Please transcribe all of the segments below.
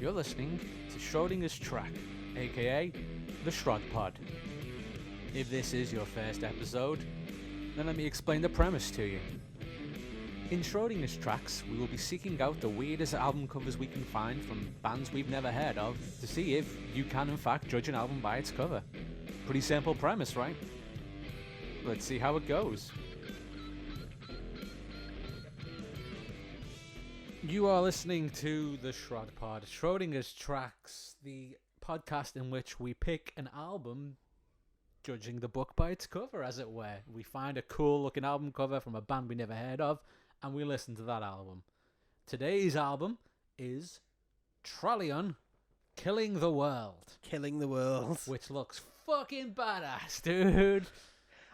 You're listening to Schrodinger's Track, aka the Shrod Pod. If this is your first episode, then let me explain the premise to you. In Schrodinger's Tracks, we will be seeking out the weirdest album covers we can find from bands we've never heard of to see if you can in fact judge an album by its cover. Pretty simple premise, right? Let's see how it goes. You are listening to the Shrod Pod, Schrodinger's Tracks, the podcast in which we pick an album judging the book by its cover, as it were. We find a cool looking album cover from a band we never heard of, and we listen to that album. Today's album is Talion, Killing the World. Killing the World. Which looks fucking badass, dude.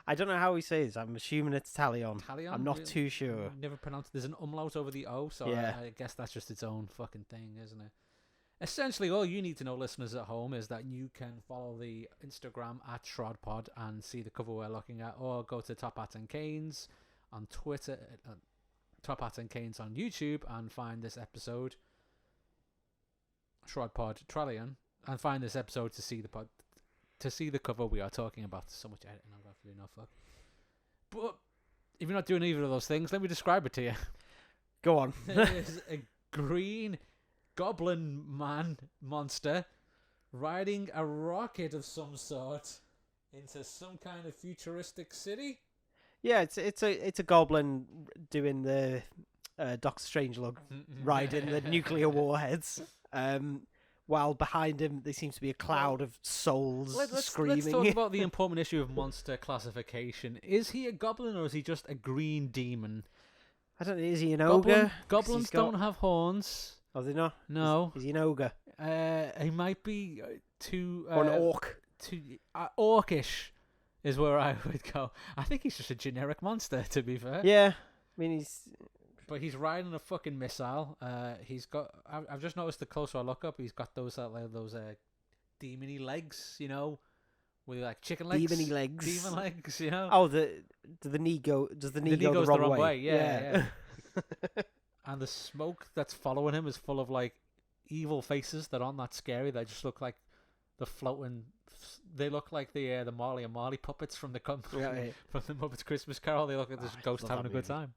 I don't know how we say this. I'm assuming it's Talion. Talion? I'm not Really? too sure. Never pronounced. There's an umlaut over the O, so Yeah. I guess that's just its own fucking thing, isn't it? Essentially, all you need to know, listeners at home, is that you can follow the Instagram at ShrodPod and see the cover we're looking at, or go to Top Hat and Canes on Twitter, Top Hat and Canes on YouTube, and find this episode, ShrodPod Talion, and find this episode to see the cover we are talking about. There's so much editing I'm going to do now, fuck. But if you're not doing either of those things, let me describe it to you. Go on. There's a green goblin man monster riding a rocket of some sort into some kind of futuristic city. Yeah, it's a goblin doing the Doctor Strangelove riding the nuclear warheads. While behind him there seems to be a cloud of souls screaming. Let's talk about the important issue of monster classification. Is he a goblin or is he just a green demon? I don't know. Is he an ogre? Goblins don't have horns. Oh, they not? No. Is he an ogre? He might be or an orc? Orcish is where I would go. I think he's just a generic monster, to be fair. Yeah. I mean, But he's riding a fucking missile. He's got. I've just noticed the closer I look up, he's got those demony legs, you know, with like chicken legs. Demony legs. Demon legs, you know. Oh, does the knee go the wrong way? Yeah. And the smoke that's following him is full of like evil faces that aren't that scary. They just look like the floating. They look like the Marley and Marley puppets from the from the Muppets Christmas Carol. They look like this ghost having a good time.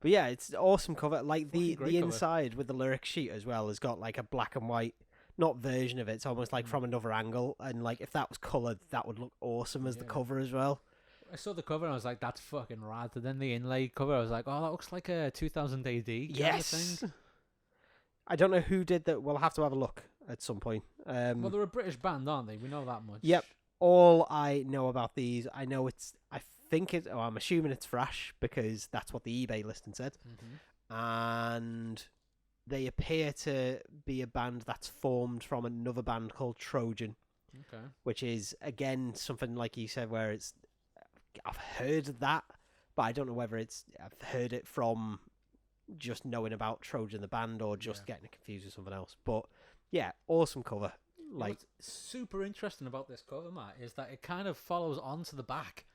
But yeah, it's an awesome cover. Like the cover. inside with the lyric sheet as well has got like a black and white, not version of it. It's almost like from another angle. And like if that was coloured, that would look awesome as the cover as well. I saw the cover and I was like, that's fucking rad. And then the inlay cover, I was like, oh, that looks like a 2000 AD kind of thing. I don't know who did that. We'll have to have a look at some point. Well, they're a British band, aren't they? We know that much. Yep. All I know about these, I'm assuming it's thrash because that's what the eBay listing said. Mm-hmm. And they appear to be a band that's formed from another band called Trojan. Okay. Which is, again, something like you said where I've heard that, but I don't know whether I've heard it from just knowing about Trojan the band or just getting it confused with something else. But yeah, awesome cover. Like, what's super interesting about this cover, Matt, is that it kind of follows onto the back,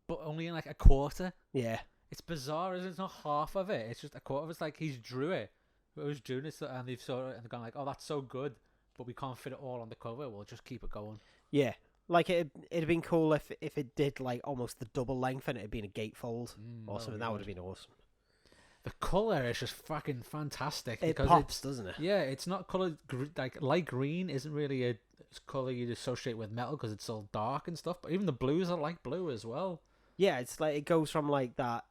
but only in like a quarter. Yeah. It's bizarre, isn't it? It's not half of it. It's just a quarter. It's like he's drew it. Who's doing it, and they've saw it and gone like, oh, that's so good, but we can't fit it all on the cover. We'll just keep it going. Yeah. Like it'd have been cool if it did like almost the double length and it had been a gatefold or something. That would have been awesome. The colour is just fucking fantastic. It pops, doesn't it? Yeah, it's not coloured like light green isn't really a colour you'd associate with metal because it's all dark and stuff. But even the blues are light blue as well. Yeah, it's like it goes from like that,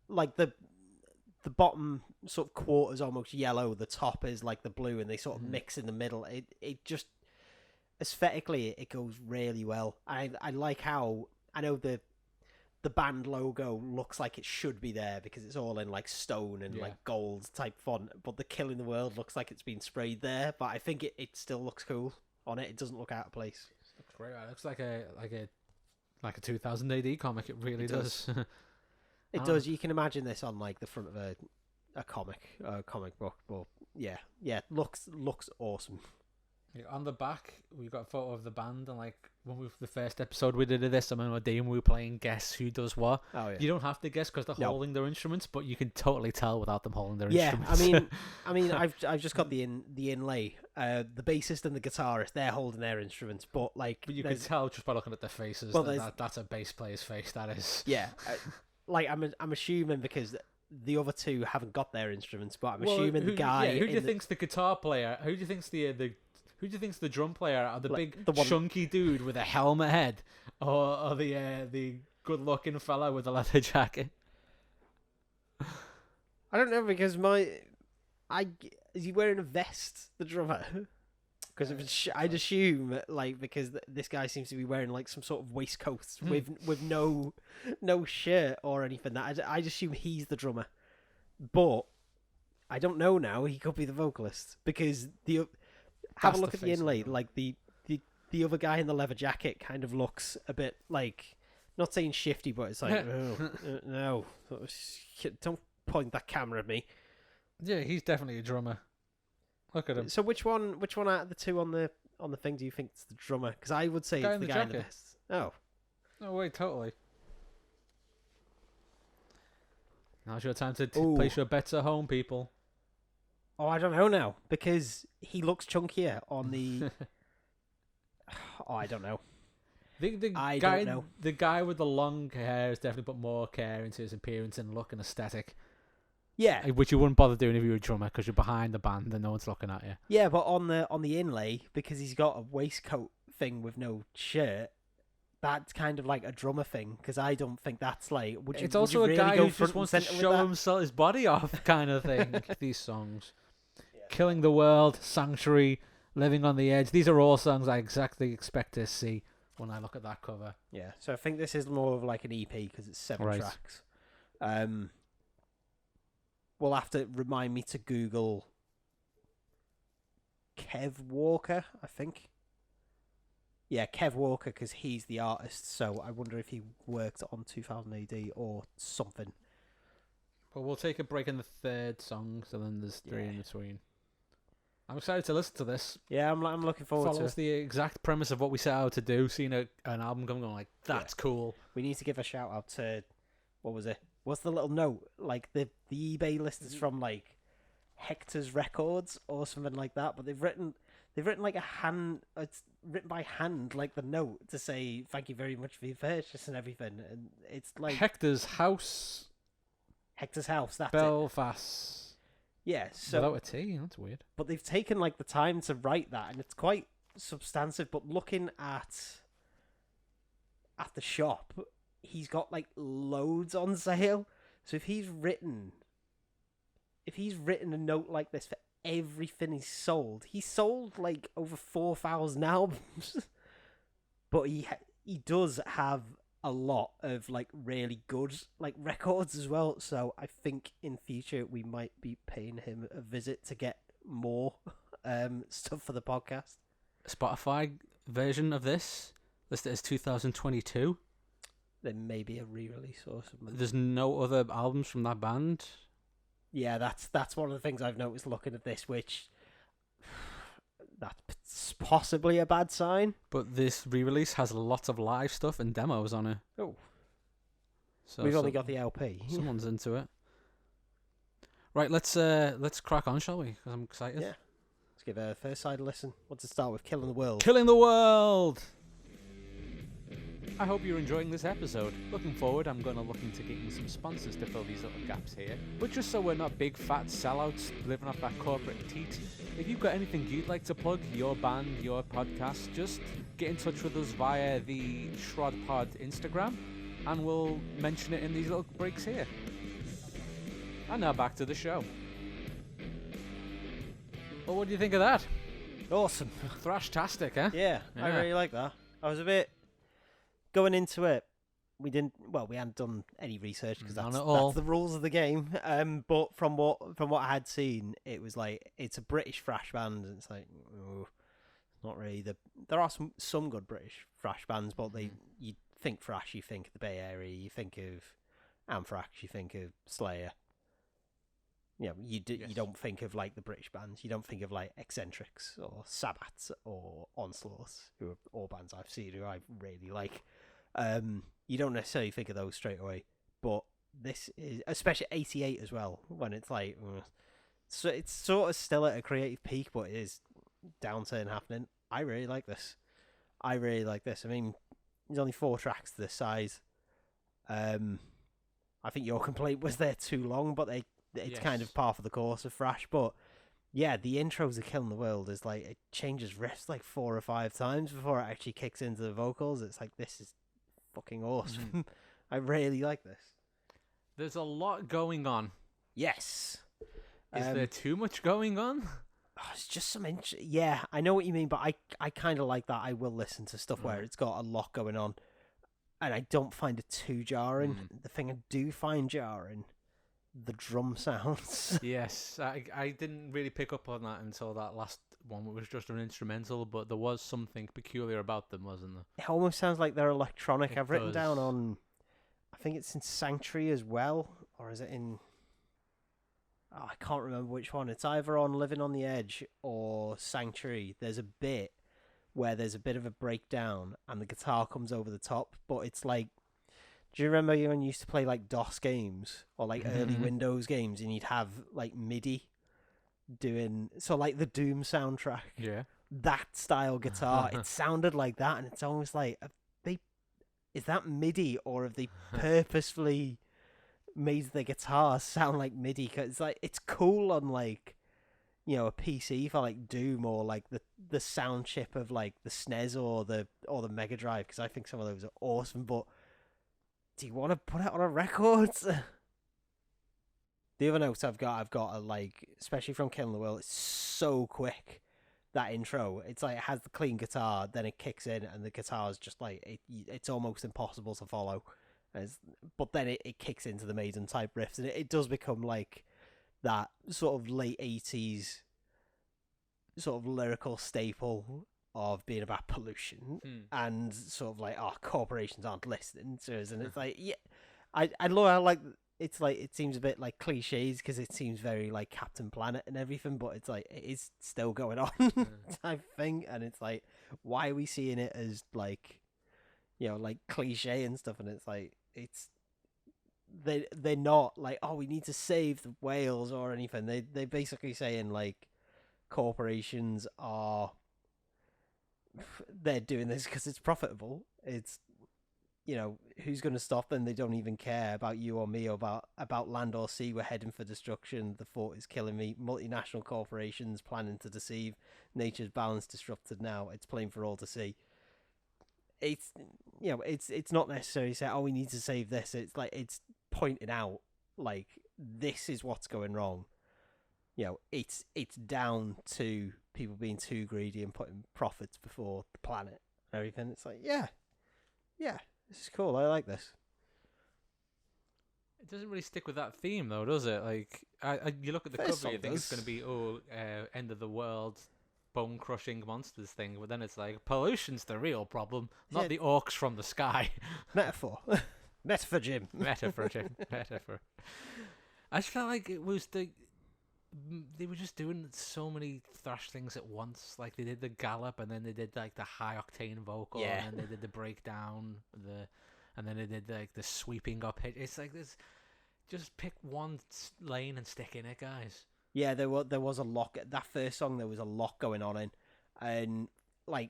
like the bottom sort of quarter is almost yellow. The top is like the blue, and they sort of mix in the middle. It just aesthetically it goes really well. I like how I know the band logo looks like it should be there because it's all in like stone and like gold type font, but the Killing the World looks like it's been sprayed there. But I think it still looks cool on it. It doesn't look out of place. It looks great. It looks like a 2000 AD comic. It really does. It does. You can imagine this on like the front of a comic book. But yeah, looks awesome. On the back, we've got a photo of the band and like the first episode we did of this, I remember Dean, we were playing Guess Who Does What. Oh yeah. You don't have to guess because they're No. holding their instruments, but you can totally tell without them holding their Yeah, instruments. I mean, I've just got the inlay. The bassist and the guitarist, they're holding their instruments, but like, But you can tell just by looking at their faces Well, that's a bass player's face. That is. yeah, like I'm assuming because the other two haven't got their instruments, but I'm assuming the guy. Who do you think's the guitar player? Who do you think's who do you think's the drum player? The Like, big chunky dude with a helmet head, or the good-looking fella with the leather jacket? I don't know because is he wearing a vest? The drummer. Because I'd assume like because this guy seems to be wearing like some sort of waistcoat with no shirt or anything. That I'd assume he's the drummer, but I don't know now. He could be the vocalist because have a look at the inlay. Like the other guy in the leather jacket kind of looks a bit like, not saying shifty, but it's like no, don't point that camera at me. Yeah, he's definitely a drummer. Look at him. So which one out of the two on the thing do you think is the drummer? Because I would say it's the guy in the vest. Oh. Oh wait, totally. Now's your time to place your bets at home, people. Oh, I don't know now because he looks chunkier on the. Oh, I don't know. I don't know. The guy with the long hair has definitely put more care into his appearance and look and aesthetic. Yeah, which you wouldn't bother doing if you were a drummer because you're behind the band and no one's looking at you. Yeah, but on the inlay, because he's got a waistcoat thing with no shirt, that's kind of like a drummer thing. Because I don't think that's like. It's also a guy who just wants to show himself his body off, kind of thing. These songs, Killing the World, Sanctuary, Living on the Edge. These are all songs I exactly expect to see when I look at that cover. Yeah, so I think this is more of like an EP because it's 7 tracks. Will have to remind me to Google Kev Walker, I think. Yeah, Kev Walker, because he's the artist, so I wonder if he worked on 2000 AD or something. Well, we'll take a break in the third song, so then there's 3 in between. I'm excited to listen to this. Yeah, I'm looking forward to it. Follows the exact premise of what we set out to do, seeing an album going that's cool. We need to give a shout out to, what was it? What's the little note? Like the eBay list is from like Hector's Records or something like that. But they've written like a hand. It's written by hand, like the note to say thank you very much for your purchase and everything. And it's like Hector's House. Hector's House. That's Belfast. Yeah. So without a T. That's weird. But they've taken like the time to write that, and it's quite substantive. But looking at the shop, he's got like loads on sale. So if he's written a note like this for everything he's sold like over 4,000 albums. But he does have a lot of like really good like records as well. So I think in future we might be paying him a visit to get more stuff for the podcast. Spotify version of this listed as 2022. There may be a re-release or something. There's no other albums from that band. Yeah, that's one of the things I've noticed looking at this, which that's possibly a bad sign. But this re-release has lots of live stuff and demos on it. Oh, so we've only got the LP. Someone's into it. Right, let's crack on, shall we? Because I'm excited. Yeah. Let's give a first side a listen. What's it start with? Killing the World. Killing the World! I hope you're enjoying this episode. Looking forward, I'm going to look into getting some sponsors to fill these little gaps here. But just so we're not big fat sellouts living off that corporate teat, if you've got anything you'd like to plug, your band, your podcast, just get in touch with us via the Shrod Pod Instagram and we'll mention it in these little breaks here. And now back to the show. Well, what do you think of that? Awesome. Thrash-tastic, huh? Yeah, I really like that. I was a bit... Going into it, we hadn't done any research because that's the rules of the game. But from what I had seen, it was like it's a British thrash band, and it's like not really. There are some good British thrash bands, but you think thrash, you think of the Bay Area, you think of Anthrax, you think of Slayer. you don't think of like the British bands. You don't think of like Eccentrics or Sabbaths or Onslaughts, who are all bands I've seen who I really like. You don't necessarily think of those straight away, but this is, especially 88 as well, when it's like, so it's sort of still at a creative peak, but it is downturn happening. I really like this. I mean, there's only 4 tracks to this size. I think your complaint was they're too long, but it's kind of par for the course of thrash. But yeah, the intros of Killing the World is like, it changes riffs like 4 or 5 times before it actually kicks into the vocals. It's like, this is fucking awesome. I really like this. There's a lot going on. Yes. Is there too much going on? It's just some yeah, I know what you mean, but I kind of like that. I will listen to stuff where it's got a lot going on, and I don't find it too jarring. The thing I do find jarring, the drum sounds. Yes, I didn't really pick up on that until that last one, which was just an instrumental, but there was something peculiar about them, wasn't there? It almost sounds like they're electronic. I've written does. down on, I think it's in Sanctuary as well, or is it in... Oh, I can't remember which one. It's either on Living on the Edge or Sanctuary. There's a bit where there's a bit of a breakdown and the guitar comes over the top, but it's like... Do you remember when you used to play like DOS games or like early Windows games and you'd have like MIDI doing... So like the Doom soundtrack. Yeah. That style guitar. It sounded like that, and it's almost like... Is that MIDI, or have they purposefully... made the guitar sound like MIDI? Cause it's like, it's cool on like, you know, a PC for like Doom, or like the sound chip of like the SNES or the Mega Drive, because I think some of those are awesome. But do you want to put it on a record? The other notes I've got a, like, especially from Killing the World, it's so quick, that intro. It's like, it has the clean guitar, then it kicks in, and the guitar is just like, it's almost impossible to follow. But then it kicks into the Maiden type riffs, and it does become like that sort of late 80s sort of lyrical staple of being about pollution and sort of like, oh, corporations aren't listening to us. And it's like, yeah, I love how like, it's like, it seems a bit like cliches because it seems very like Captain Planet and everything, but it's like, it is still going on type thing. And it's like, why are we seeing it as like, you know, like cliche and stuff? And it's like, they're not like, oh, we need to save the whales or anything. They're basically saying like, corporations they're doing this because it's profitable. It's, you know, who's going to stop them? They don't even care about you or me, or about land or sea. We're heading for destruction. The thought is killing me. Multinational corporations planning to deceive. Nature's balance disrupted now. It's plain for all to see. It's, you know, it's not necessarily saying, oh, we need to save this. It's like, it's pointing out like, this is what's going wrong. You know, it's down to people being too greedy and putting profits before the planet and everything. It's like, yeah, this is cool. I like this. It doesn't really stick with that theme, though, does it? Like, you look at the cover, you think it's going to be, end of the world, bone-crushing monsters thing, but then it's like, pollution's the real problem, not the orcs from the sky. Metaphor. Metaphor, Jim. Metaphor. I just felt like it was they were just doing so many thrash things at once. Like, they did the gallop, and then they did like the high octane vocal, and then they did the breakdown, and then they did like the sweeping up hit. It's like this. Just pick one lane and stick in it, guys. Yeah, there was a lot. That first song, there was a lot going on in, and like,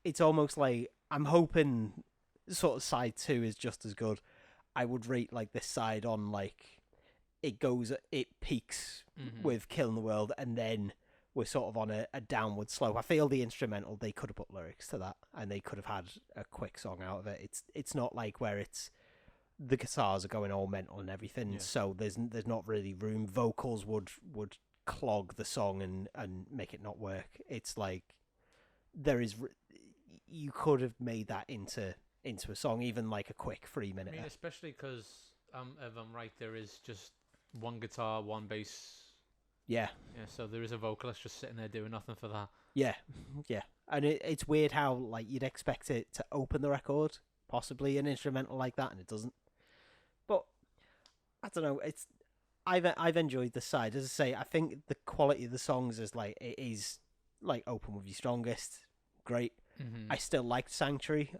it's almost like, I'm hoping sort of side 2 is just as good. I would rate like this side on like, it peaks with Killing the World, and then we're sort of on a downward slope. I feel the instrumental, they could have put lyrics to that, and they could have had a quick song out of it. It's not like where it's, the guitars are going all mental and everything, so there's not really room. Vocals would clog the song and make it not work. It's like, you could have made that into a song, even like a quick 3-minute. I mean, especially because if I'm right, there is just one guitar, one bass. Yeah, so there is a vocalist just sitting there doing nothing for that. Yeah. And it's weird how, like, you'd expect it to open the record, possibly an instrumental like that, and it doesn't. But I don't know, I've enjoyed the side. As I say, I think the quality of the songs is like it is like Open With Your Strongest, great. Mm-hmm. I still liked Sanctuary,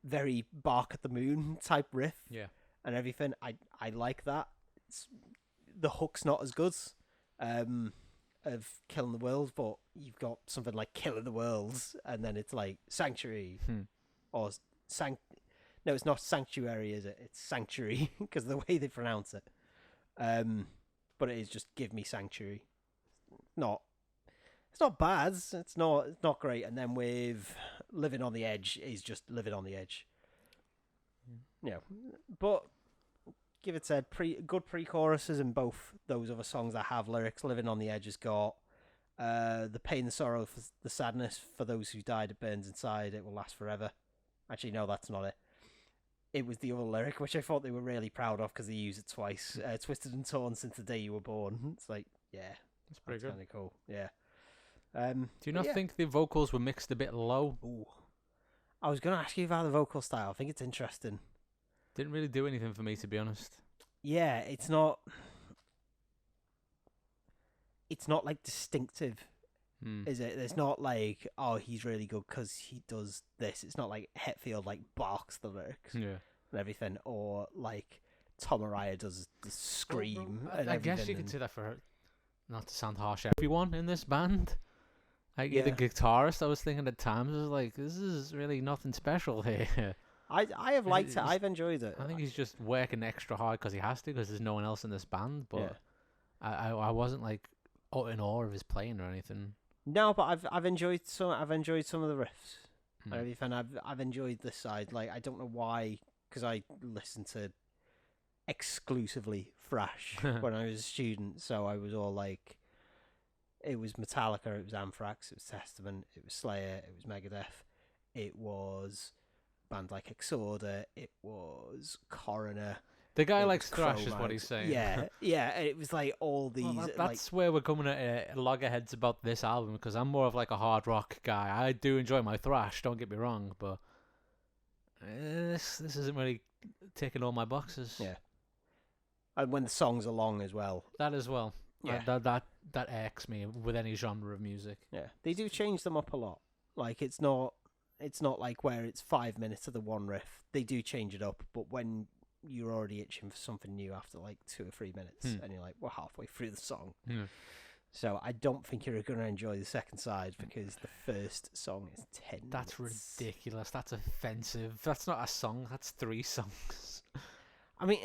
very Bark at the Moon type riff, Yeah. and everything. I like that. The hook's not as good, of Killing the World, but you've got something like Killing the World, and then it's like Sanctuary or No, it's not Sanctuary, is it? It's Sanctuary because the way they pronounce it. But it is just Give Me Sanctuary. It's not bad. It's not great. And then with Living on the Edge is just Living on the Edge. Yeah, but give it said, good pre-choruses in both those other songs that have lyrics. Living on the Edge has got the pain, the sorrow, the sadness for those who died. It burns inside. It will last forever. Actually, no, that's not it. It was the other lyric, which I thought they were really proud of because they use it twice. Twisted and torn since the day you were born. It's like, yeah, That's pretty good. Kind of cool. Yeah. Do you not think the vocals were mixed a bit low? Ooh. I was going to ask you about the vocal style. I think it's interesting. Didn't really do anything for me, to be honest. Yeah, it's not like distinctive, is it? It's not like, oh, he's really good because he does this. It's not like Hetfield like barks the lyrics and everything, or like Tom Araya does the scream. I guess you could say that for, not to sound harsh, everyone in this band. Like the guitarist, I was thinking at times, I was like, this is really nothing special here. I have liked it. I've enjoyed it. I think he's just working extra hard because he has to, because there's no one else in this band. But I wasn't like in awe of his playing or anything. No, but I've enjoyed some. I've enjoyed some of the riffs and everything. I've enjoyed this side. Like, I don't know why, because I listened to exclusively thrash when I was a student. So I was all like, it was Metallica, it was Anthrax, it was Testament, it was Slayer, it was Megadeth, it was band like Exorder, it was Coroner. The guy likes thrash, is what he's saying. Yeah. It was like all these. Well, that's where we're coming at loggerheads about this album, because I'm more of like a hard rock guy. I do enjoy my thrash, don't get me wrong, but this isn't really ticking all my boxes. Yeah, and when the songs are long as well. That as well. Yeah, that irks me with any genre of music. Yeah, they do change them up a lot. Like it's not like where it's 5 minutes of the one riff. They do change it up, but when you're already itching for something new after like 2 or 3 minutes, and you're like, we're halfway through the song. So I don't think you're going to enjoy the second side, because the first song is 10 That's minutes. ridiculous. That's offensive. That's not a song. That's 3 songs. I mean,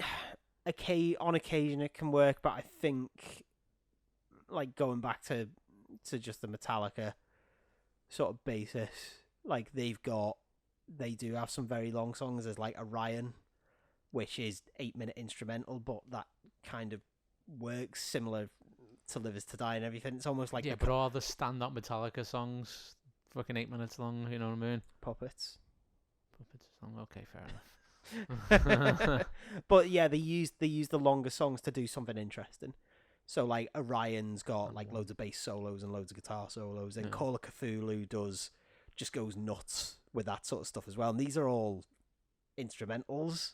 on occasion it can work, but I think, like, going back to just the Metallica sort of basis, like, they do have some very long songs. There's like Orion, which is 8-minute instrumental, but that kind of works similar to Live Is To Die and everything. It's almost like but all the stand-up Metallica songs fucking 8 minutes long, you know what I mean? Puppets song, okay, fair enough. But yeah, they use the longer songs to do something interesting. So like Orion's got like loads of bass solos and loads of guitar solos, and Call of Cthulhu just goes nuts with that sort of stuff as well. And these are all instrumentals.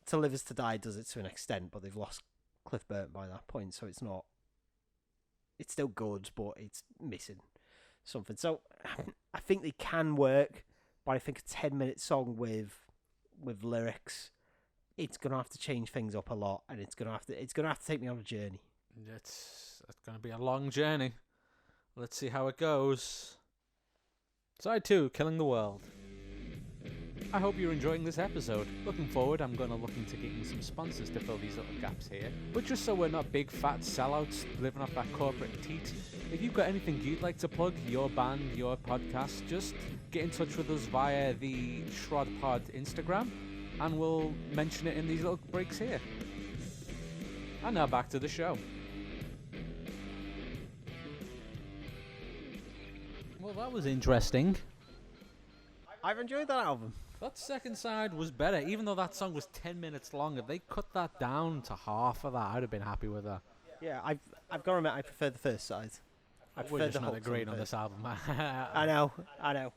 To Live Is To Die does it to an extent, but they've lost Cliff Burton by that point, so it's still good, but it's missing something. So I think they can work, but I think a 10-minute song with lyrics, it's gonna have to change things up a lot, and it's gonna have to take me on a journey. It's gonna be a long journey. Let's see how it goes. Side 2, Killing the World. I hope you're enjoying this episode. Looking forward, I'm going to look into getting some sponsors to fill these little gaps here. But just so we're not big fat sellouts living off that corporate teat, if you've got anything you'd like to plug, your band, your podcast, just get in touch with us via the Shrod Pod Instagram, and we'll mention it in these little breaks here. And now back to the show. Well, that was interesting. I've enjoyed that album. That second side was better, even though that song was 10 minutes long. If they cut that down to half of that, I'd have been happy with that. Yeah, I've got to admit, I prefer the first side. We're just not agreeing on this album. I know. I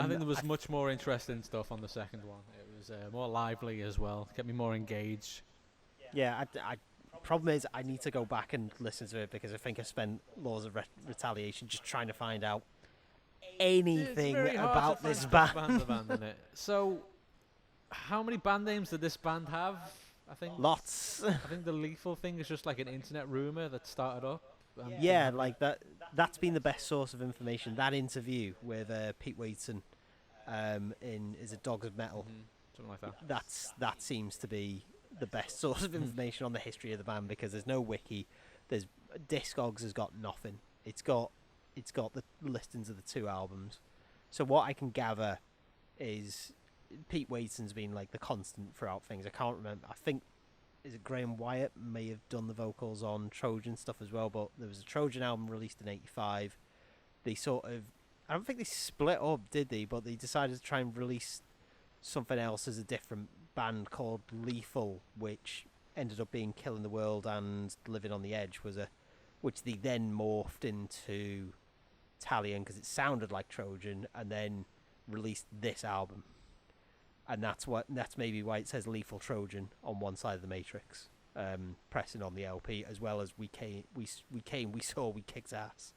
think there was much more interesting stuff on the second one. It was more lively as well. Kept me more engaged. Yeah, I problem is I need to go back and listen to it because I think I spent Laws of Retaliation just trying to find out anything it's very hard about to this find band. the band in it. So, how many band names did this band have? I think Lots. I think the Lethal thing is just like an internet rumor that started up. Yeah, like that. That's been the best source of information. That interview with Pete Wheaton, in Is It Dogs of Metal? Something like that. That seems to be the best source of information on the history of the band because there's no wiki. There's Discogs has got nothing. It's got the listings of the 2 albums. So what I can gather is Pete Wheaton's been like the constant throughout things. I can't remember. I think is it Graham Wyatt may have done the vocals on Trojan stuff as well, but there was a Trojan album released in '85. They sort of, I don't think they split up, did they? But they decided to try and release something else as a different band called Lethal, which ended up being Killing the World and Living on the Edge, which they then morphed into Talion because it sounded like Trojan, and then released this album. And that's maybe why it says Lethal Trojan on one side of the matrix, pressing on the LP, as well as we saw, we kicked ass,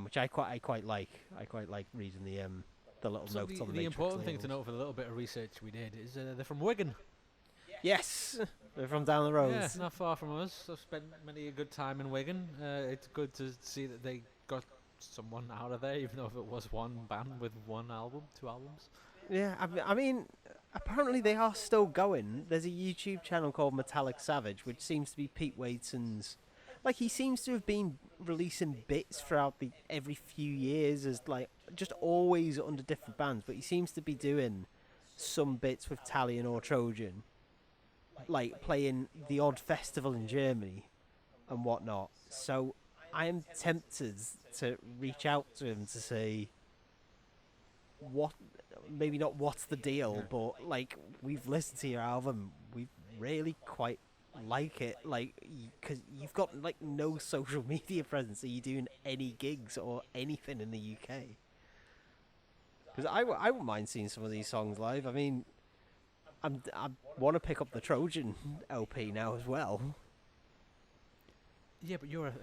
which I quite like. I quite like reading the little notes on the matrix. The important thing to note for the little bit of research we did is they're from Wigan. Yes, they're from down the road. Yeah, not far from us. I've spent many a good time in Wigan. It's good to see that they got someone out of there, even though if it was one band with 2 albums. Yeah, I mean, apparently they are still going. There's a YouTube channel called Metallic Savage, which seems to be Pete Wheaton's. Like, he seems to have been releasing bits throughout every few years as, like, just always under different bands, but he seems to be doing some bits with Talion or Trojan, like playing the odd festival in Germany and whatnot. So I am tempted to reach out to him to say, maybe not what's the deal, but like, we've listened to your album, we really quite like it, like, because you've got like no social media presence. Are you doing any gigs or anything in the UK? Because I wouldn't mind seeing some of these songs live. I mean, I want to pick up the Trojan LP now as well. Yeah, but you're a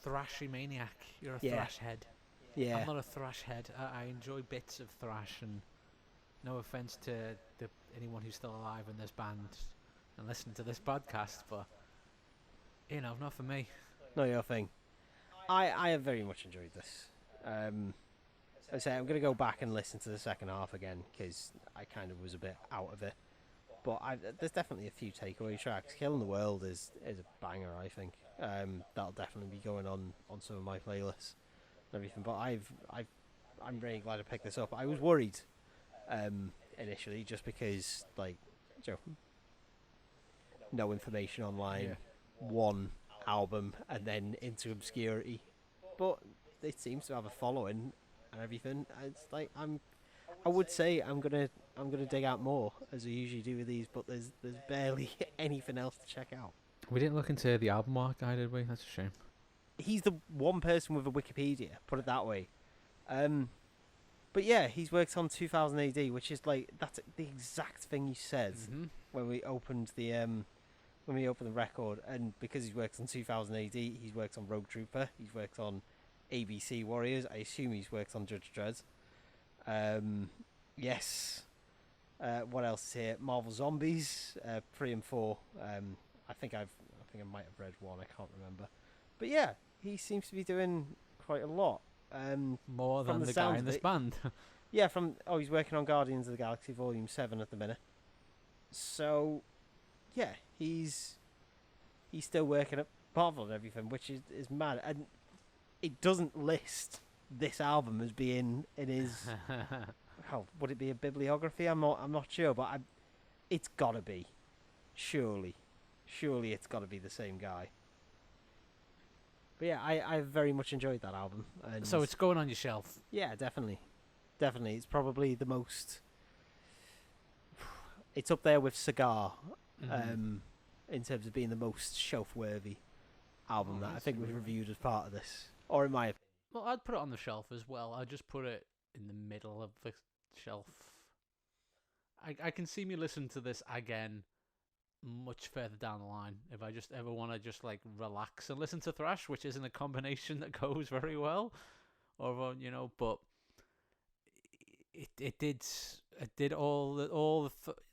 thrashy maniac. You're a Yeah. thrash head. Yeah. I'm not a thrash head. I enjoy bits of thrash, and no offense to anyone who's still alive in this band and listening to this podcast, but you know, not for me. Not your thing. I have very much enjoyed this. I say I'm going to go back and listen to the second half again because I kind of was a bit out of it. But there's definitely a few takeaway tracks. Killing the World is a banger, I think. That'll definitely be going on some of my playlists and everything. But I'm really glad I picked this up. I was worried initially just because, like, no information online, one album, and then into obscurity. But it seems to have a following and everything. It's like I would say I'm gonna dig out more, as I usually do with these, but there's barely anything else to check out. We didn't look into the album art guy, did we? That's a shame. He's the one person with a Wikipedia, put it that way. But yeah, he's worked on 2000 AD, which is like, that's the exact thing you said when we opened the record. And because he's worked on 2000 AD, he's worked on Rogue Trooper, he's worked on ABC Warriors. I assume he's worked on Judge Dredd. Yes. What else is here? Marvel Zombies, 3 and 4. I think I might have read 1. I can't remember. But yeah, he seems to be doing quite a lot. More than the guy in this band. Yeah, he's working on Guardians of the Galaxy Volume 7 at the minute. So, yeah, he's still working at Marvel and everything, which is mad. And it doesn't list this album as being in his... would it be a bibliography? I'm not sure, but it's gotta be. Surely it's gotta be the same guy. But yeah, I very much enjoyed that album. And So it's going on your shelf. yeah, definitely. It's probably the most... It's up there with Cigar, in terms of being the most shelf-worthy album that I think we've reviewed as part of this. Or in my opinion. Well, I'd put it on the shelf as well. I'd just put it in the middle of the shelf. I can see me listen to this again much further down the line. If I just ever want to just like relax and listen to thrash, which isn't a combination that goes very well, or but it did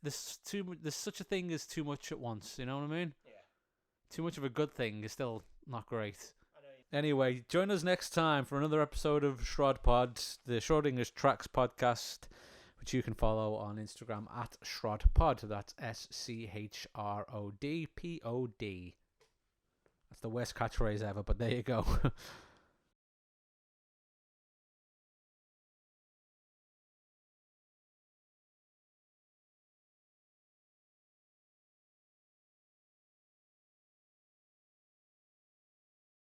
there's such a thing as too much at once. You know what I mean? Yeah. Too much of a good thing is still not great. Anyway, join us next time for another episode of Shrod Pod, the Schrodinger's Tracks podcast, which you can follow on Instagram at SchrodPod. That's SCHRODPOD. That's the worst catchphrase ever, but there you go.